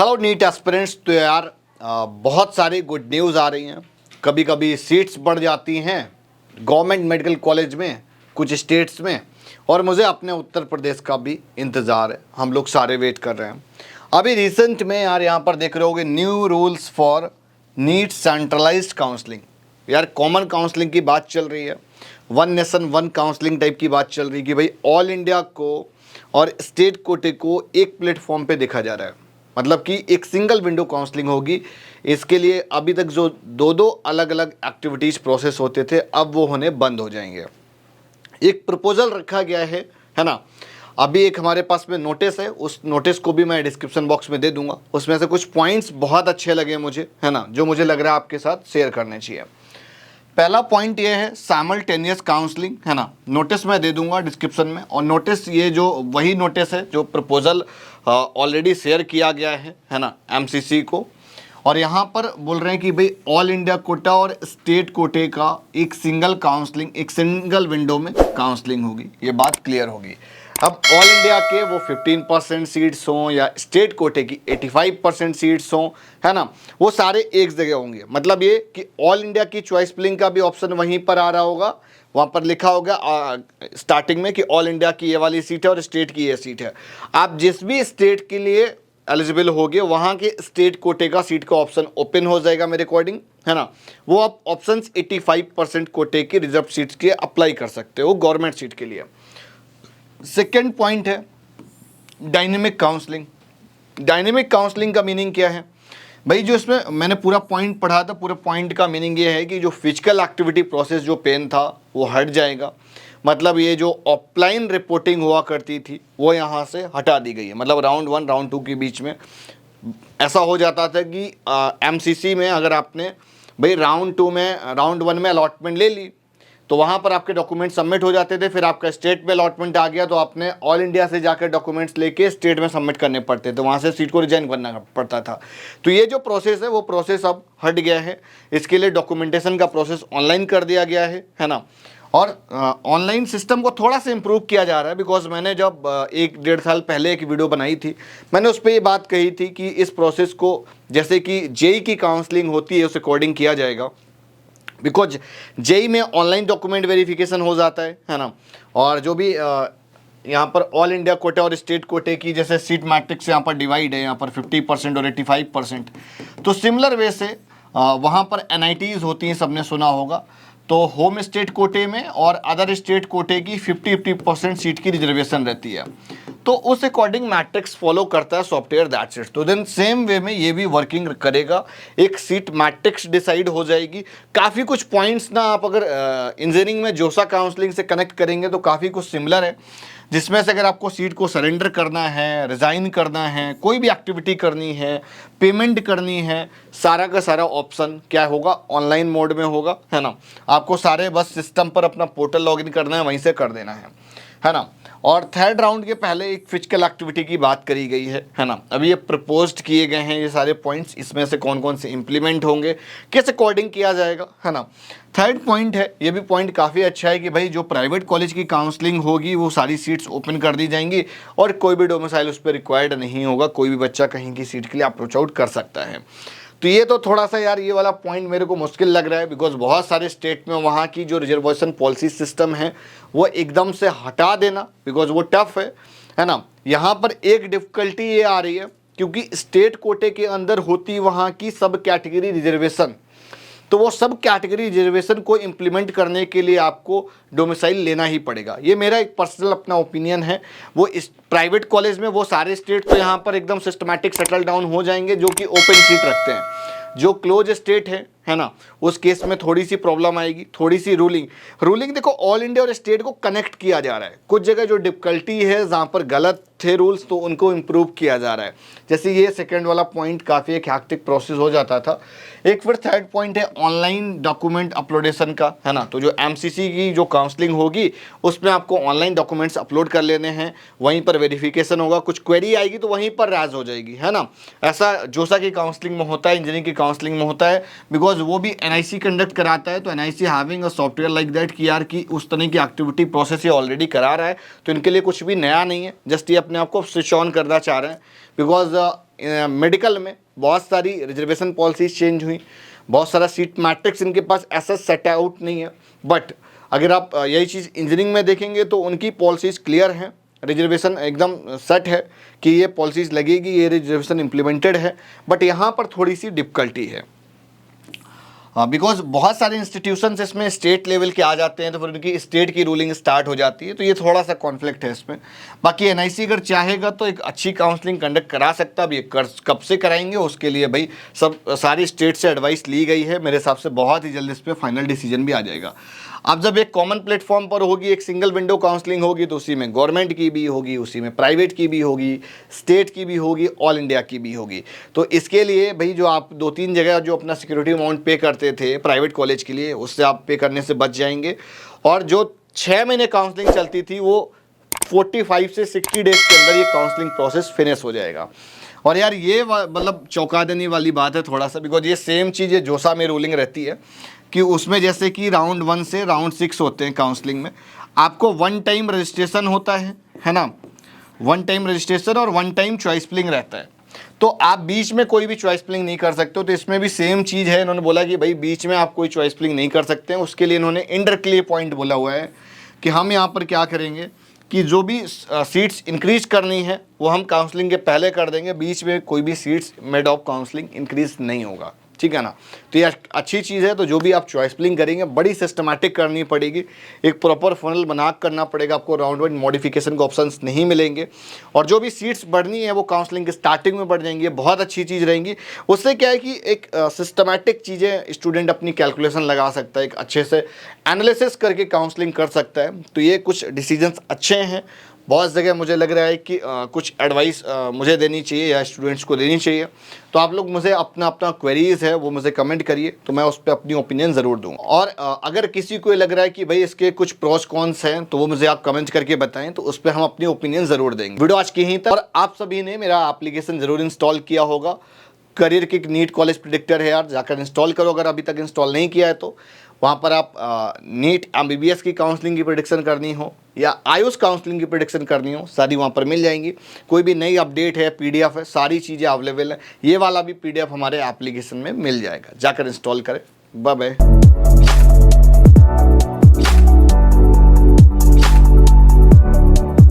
Hello NEET aspirants. तो यार बहुत सारी गुड न्यूज़ आ रही हैं। कभी कभी सीट्स बढ़ जाती हैं गवर्नमेंट मेडिकल कॉलेज में कुछ स्टेट्स में, और मुझे अपने उत्तर प्रदेश का भी इंतज़ार है। हम लोग सारे वेट कर रहे हैं। अभी रिसेंट में यार यहाँ पर देख रहे होगे new rules for NEET centralised counselling. यार कॉमन काउंसलिंग की बात चल रही है, one nation one counselling type की बात चल रही है कि भाई ऑल इंडिया को और स्टेट कोटे को एक प्लेटफॉर्म पे देखा जा रहा है। मतलब कि एक सिंगल विंडो काउंसलिंग होगी। इसके लिए अभी तक जो दो दो अलग अलग एक्टिविटीज़ प्रोसेस होते थे, अब वो होने बंद हो जाएंगे। एक प्रपोजल रखा गया है ना। अभी एक हमारे पास में नोटिस है, उस नोटिस को भी मैं डिस्क्रिप्शन बॉक्स में दे दूंगा। उसमें से कुछ पॉइंट्स बहुत अच्छे लगे मुझे, है ना, जो मुझे लग रहा है आपके साथ शेयर करने चाहिए। पहला पॉइंट ये है साइमल्टेनियस काउंसलिंग, है ना। नोटिस मैं दे दूंगा डिस्क्रिप्शन में, और नोटिस ये जो वही नोटिस है जो प्रपोजल ऑलरेडी शेयर किया गया है ना, एमसीसी को। और यहाँ पर बोल रहे हैं कि भाई ऑल इंडिया कोटा और स्टेट कोटे का एक सिंगल काउंसलिंग, एक सिंगल विंडो में काउंसलिंग होगी। ये बात क्लियर होगी। अब ऑल इंडिया के वो 15% सीट्स हों या स्टेट कोटे की 85% सीट्स हों, है ना, वो सारे एक जगह होंगे। मतलब ये कि ऑल इंडिया की चॉइस फिलिंग का भी ऑप्शन वहीं पर आ रहा होगा। वहाँ पर लिखा होगा स्टार्टिंग में कि ऑल इंडिया की ये वाली सीट है और स्टेट की ये सीट है। आप जिस भी स्टेट के लिए एलिजिबल होगे वहाँ के स्टेट कोटे का सीट का ऑप्शन ओपन हो जाएगा मेरे अकॉर्डिंग, है ना। वो आप ऑप्शन 85% कोटे की रिजर्व सीट्स के अप्लाई कर सकते हो गवर्नमेंट सीट के लिए। सेकेंड पॉइंट है डायनेमिक काउंसलिंग। डायनेमिक काउंसलिंग का मीनिंग क्या है भाई? जो इसमें मैंने पूरा पॉइंट पढ़ा था, पूरे पॉइंट का मीनिंग ये है कि जो फिजिकल एक्टिविटी प्रोसेस जो पेन था वो हट जाएगा। मतलब ये जो ऑफलाइन रिपोर्टिंग हुआ करती थी वो यहाँ से हटा दी गई है। मतलब राउंड 1 राउंड 2 के बीच में ऐसा हो जाता था कि एमसीसी में अगर आपने भाई राउंड 1 में अलॉटमेंट ले ली तो वहाँ पर आपके डॉक्यूमेंट सबमिट हो जाते थे। फिर आपका स्टेट में अलॉटमेंट आ गया तो आपने ऑल इंडिया से जाकर डॉक्यूमेंट्स लेके स्टेट में सबमिट करने पड़ते थे, वहाँ से सीट को रिजाइन करना पड़ता था। तो ये जो प्रोसेस है वो प्रोसेस अब हट गया है। इसके लिए डॉक्यूमेंटेशन का प्रोसेस ऑनलाइन कर दिया गया है ना। और ऑनलाइन सिस्टम को थोड़ा सा इम्प्रूव किया जा रहा है। बिकॉज मैंने जब 1-1.5 साल पहले एक वीडियो बनाई थी, मैंने उस पर ये बात कही थी कि इस प्रोसेस को जैसे कि जेई की काउंसलिंग होती है उस अकॉर्डिंग किया जाएगा। बिकॉज जेई में ऑनलाइन डॉक्यूमेंट वेरिफिकेशन हो जाता है ना। और जो भी यहाँ पर ऑल इंडिया कोटे और स्टेट कोटे की जैसे सीट मैट्रिक्स यहाँ पर डिवाइड है, यहाँ पर 50% और 85%। तो सिमिलर वे से वहाँ पर एनआईटीज़ होती हैं, सबने सुना होगा। तो होम स्टेट कोटे में और अदर स्टेट कोटे की 50% सीट की रिजर्वेशन रहती है। तो उस अकॉर्डिंग मैट्रिक्स फॉलो करता है सॉफ्टवेयर, दैट्स इट। तो देन सेम वे में ये भी वर्किंग करेगा। एक सीट मैट्रिक्स डिसाइड हो जाएगी। काफ़ी कुछ पॉइंट्स ना आप अगर इंजीनियरिंग में जोसा काउंसलिंग से कनेक्ट करेंगे तो काफ़ी कुछ सिमिलर है। जिसमें से अगर आपको सीट को सरेंडर करना है, रिज़ाइन करना है, कोई भी एक्टिविटी करनी है, पेमेंट करनी है, सारा का सारा ऑप्शन क्या होगा, ऑनलाइन मोड में होगा, है ना। आपको सारे बस सिस्टम पर अपना पोर्टल लॉगिन करना है, वहीं से कर देना है ना। और थर्ड राउंड के पहले एक फिजिकल एक्टिविटी की बात करी गई है ना। अभी ये प्रपोज्ड किए गए हैं ये सारे पॉइंट्स, इसमें से कौन कौन से इंप्लीमेंट होंगे, किस अकॉर्डिंग किया जाएगा, है ना। थर्ड पॉइंट है, ये भी पॉइंट काफ़ी अच्छा है कि भाई जो प्राइवेट कॉलेज की काउंसलिंग होगी वो सारी सीट्स ओपन कर दी जाएंगी और कोई भी डोमिसाइल उस पर रिक्वायर्ड नहीं होगा। कोई भी बच्चा कहीं की सीट के लिए अप्रोच आउट कर सकता है। तो ये तो थोड़ा सा यार ये वाला पॉइंट मेरे को मुश्किल लग रहा है। बिकॉज बहुत सारे स्टेट में वहाँ की जो रिजर्वेशन पॉलिसी सिस्टम है वो एकदम से हटा देना, बिकॉज वो टफ है ना। यहाँ पर एक डिफ़िकल्टी ये आ रही है क्योंकि स्टेट कोटे के अंदर होती वहाँ की सब कैटेगरी रिजर्वेशन। तो वो सब कैटेगरी रिजर्वेशन को इम्प्लीमेंट करने के लिए आपको डोमिसाइल लेना ही पड़ेगा। ये मेरा एक पर्सनल अपना ओपिनियन है। वो इस प्राइवेट कॉलेज में वो सारे स्टेट तो यहाँ पर एकदम सिस्टमैटिक सेटल डाउन हो जाएंगे जो कि ओपन सीट रखते हैं। जो क्लोज स्टेट है ना, उस केस में थोड़ी सी प्रॉब्लम आएगी। थोड़ी सी रूलिंग देखो, ऑल इंडिया और स्टेट को कनेक्ट किया जा रहा है। कुछ जगह जो डिफ़िकल्टी है, जहाँ पर गलत थे रूल्स, तो उनको इम्प्रूव किया जा रहा है। जैसे ये सेकेंड वाला पॉइंट काफ़ी एक हैक्टिक प्रोसेस हो जाता था। एक फिर थर्ड पॉइंट है ऑनलाइन डॉक्यूमेंट अपलोडेशन का, है ना। तो जो एमसीसी की जो काउंसलिंग होगी उसमें आपको ऑनलाइन डॉक्यूमेंट्स अपलोड कर लेने हैं, वहीं पर वेरिफिकेशन होगा। कुछ क्वेरी आएगी तो वहीं पर राज हो जाएगी, है ना। ऐसा जोसा की काउंसलिंग में होता है, इंजीनियरिंग की काउंसलिंग में होता है। बिकॉज वो भी एनआईसी कंडक्ट कराता है। तो NIC having a software like that कि यार कि उस तरह की एक्टिविटी प्रोसेस ये ऑलरेडी करा रहा है, तो इनके लिए कुछ भी नया नहीं है। जस्ट ये अपने आप को स्विच ऑन करना चाह रहे हैं। बिकॉज मेडिकल में बहुत सारी रिजर्वेशन पॉलिसीज चेंज हुई, बहुत सारा सीट मैट्रिक्स इनके पास ऐसा सेट आउट नहीं है। बट अगर आप यही चीज़ इंजीनियरिंग में देखेंगे तो उनकी पॉलिसीज़ क्लियर हैं, रिजर्वेशन एकदम सेट है कि ये पॉलिसीज़ लगेगी, ये रिजर्वेशन इम्प्लीमेंटेड है। बट यहाँ पर थोड़ी सी डिफ़िकल्टी है बिकॉज बहुत सारे इंस्टीट्यूशंस इसमें स्टेट लेवल के आ जाते हैं, तो फिर उनकी स्टेट की रूलिंग स्टार्ट हो जाती है, तो ये थोड़ा सा कॉन्फ्लिक्ट है इसमें। बाकी एनआईसी अगर चाहेगा तो एक अच्छी काउंसलिंग कंडक्ट करा सकता है। अब ये कब से कराएंगे उसके लिए भाई सारी स्टेट से एडवाइस ली गई है, मेरे हिसाब से बहुत ही जल्द इस पर फाइनल डिसीजन भी आ जाएगा। अब जब एक कॉमन प्लेटफॉर्म पर होगी, एक सिंगल विंडो काउंसलिंग होगी, तो उसी में गवर्नमेंट की भी होगी, उसी में प्राइवेट की भी होगी, स्टेट की भी होगी, ऑल इंडिया की भी होगी। तो इसके लिए भाई जो आप 2-3 जगह जो अपना सिक्योरिटी अमाउंट पे करते थे प्राइवेट कॉलेज के लिए, उससे आप पे करने से बच जाएंगे। और जो 6 महीने काउंसलिंग चलती थी वो 45 से 60 डेज के अंदर ये काउंसलिंग प्रोसेस फिनिश हो जाएगा। और यार ये मतलब चौंका देने वाली बात है थोड़ा सा, बिकॉज ये सेम चीज़ है जोसा में रूलिंग रहती है कि उसमें जैसे कि राउंड 1 से राउंड 6 होते हैं काउंसलिंग में, आपको 1 टाइम रजिस्ट्रेशन होता है ना, 1 टाइम रजिस्ट्रेशन और 1 टाइम चॉइस फिलिंग रहता है। तो आप बीच में कोई भी चॉइस फिलिंग नहीं कर सकते हो। तो इसमें भी सेम चीज़ है, इन्होंने बोला कि भाई बीच में आप कोई चॉइस फिलिंग नहीं कर सकते हैं। उसके लिए इन्होंने इनडायरेक्टली पॉइंट बोला हुआ है कि हम यहाँ पर क्या करेंगे कि जो भी सीट्स इंक्रीज करनी है वो हम काउंसलिंग के पहले कर देंगे, बीच में कोई भी seats mid of counselling increase नहीं होगा, ठीक है ना। तो ये अच्छी चीज़ है। तो जो भी आप चॉइस फिलिंग करेंगे बड़ी सिस्टमैटिक करनी पड़ेगी, एक प्रॉपर फनल बना करना पड़ेगा, आपको राउंड वाइज मॉडिफिकेशन के ऑप्शंस नहीं मिलेंगे। और जो भी सीट्स बढ़नी है वो काउंसलिंग के स्टार्टिंग में बढ़ जाएंगी, बहुत अच्छी चीज़ रहेंगी। उससे क्या है कि एक सिस्टमैटिक चीज़ें स्टूडेंट अपनी कैलकुलेशन लगा सकता है, एक अच्छे से एनालिसिस करके काउंसलिंग कर सकता है। तो ये कुछ डिसीजंस अच्छे हैं। बहुत जगह मुझे लग रहा है कि कुछ एडवाइस मुझे देनी चाहिए या स्टूडेंट्स को देनी चाहिए। तो आप लोग मुझे अपना क्वेरीज़ है वो मुझे कमेंट करिए, तो मैं उस पर अपनी ओपिनियन ज़रूर दूँ। और अगर किसी को लग रहा है कि भाई इसके कुछ प्रोस कॉन्स हैं तो वो मुझे आप कमेंट करके बताएं, तो उस पर हम अपनी ओपिनियन ज़रूर देंगे। वीडियो आज की ही तक। और आप सभी ने मेरा एप्लीकेशन ज़रूर इंस्टॉल किया होगा, career kick NEET college predictor है यार, जाकर इंस्टॉल करो अगर अभी तक इंस्टॉल नहीं किया है तो। वहाँ पर आप नीट MBBS की काउंसलिंग की प्रेडिक्शन करनी हो या आयुष काउंसलिंग की प्रेडिक्शन करनी हो, सारी वहाँ पर मिल जाएंगी। कोई भी नई अपडेट है, PDF है, सारी चीज़ें अवेलेबल है। ये वाला भी PDF हमारे एप्लीकेशन में मिल जाएगा, जाकर इंस्टॉल करें। Bye bye.